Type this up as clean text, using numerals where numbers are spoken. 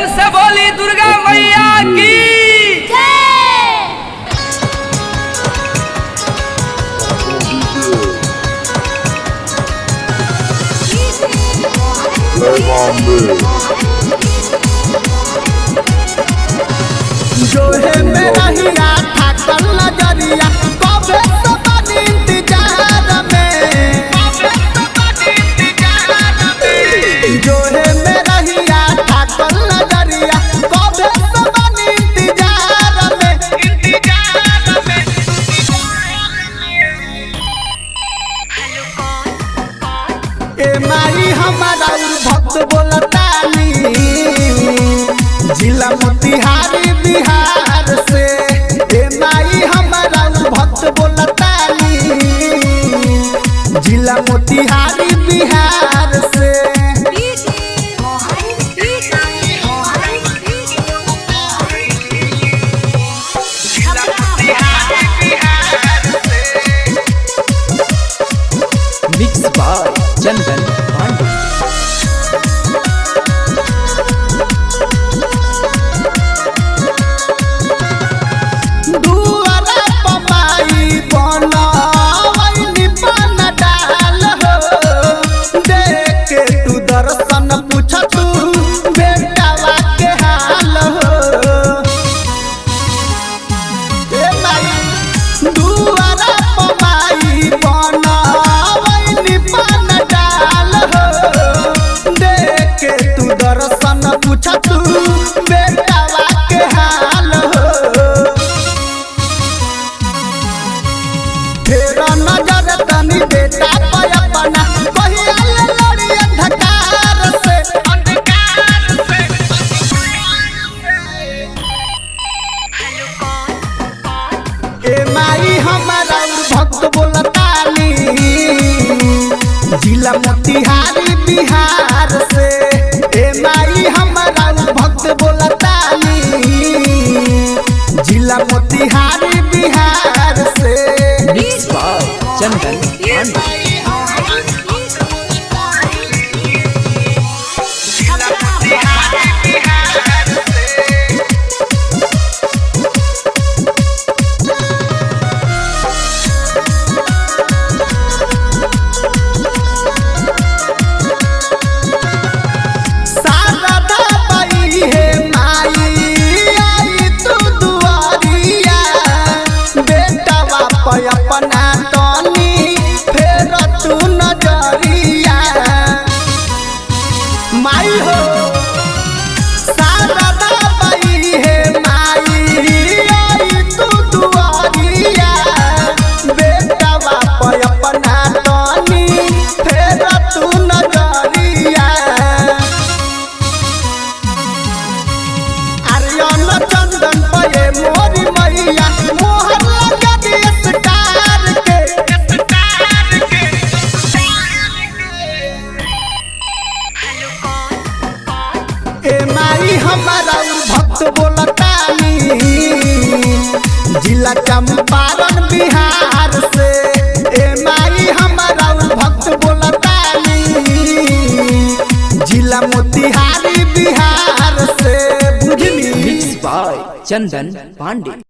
प्रेम से बोली दुर्गा मैया की जो है मेरा हीरा ठाकल नजरिया कबे तो बनी इंतजार में जो है मेरा हीरा ठाकल नजरिया कबे तो बनी इंतजार में ए माई हमारा भक्त बोलतानी जिला मोतिहारी बिहार से ए माई हमारा भक्त बोलतानी जिला मोतिहारी बिहार से मिक्स बाय चंदन पांडे। दर्शन पूछ तू बेटावा के हाल हो ए माई दुआरा पमाई बनवैनी पान डाल हो देख के तू दर्शन पूछ तू बेटावा के हाल हो फेर नजर तनी बेटा पे अपना कहिया लड़ी अंधकार से ए माई हमारा भक्त बोलतानी जिला मोतिहारी बिहार से ए माई हमारा भक्त बोलतानी जिला मोतिहारी बिहार से मिक्स बाय चंदन पांडे। अपना तनी फेर तू नजरिया माई हो शारदा बाई है माई आई तू दुआरिया बेटा बाप अपना तनी फेर तू नजरिया आर्यन चंदन पे मोरी मैया मोहर लगा दिए ए माई हमारा भक्त बोलतानी जिला चंपारण बिहार से ए माई हमारा भक्त बोलतानी जिला मोतिहारी बिहार से बुझली। Mix by Chandan Pandey.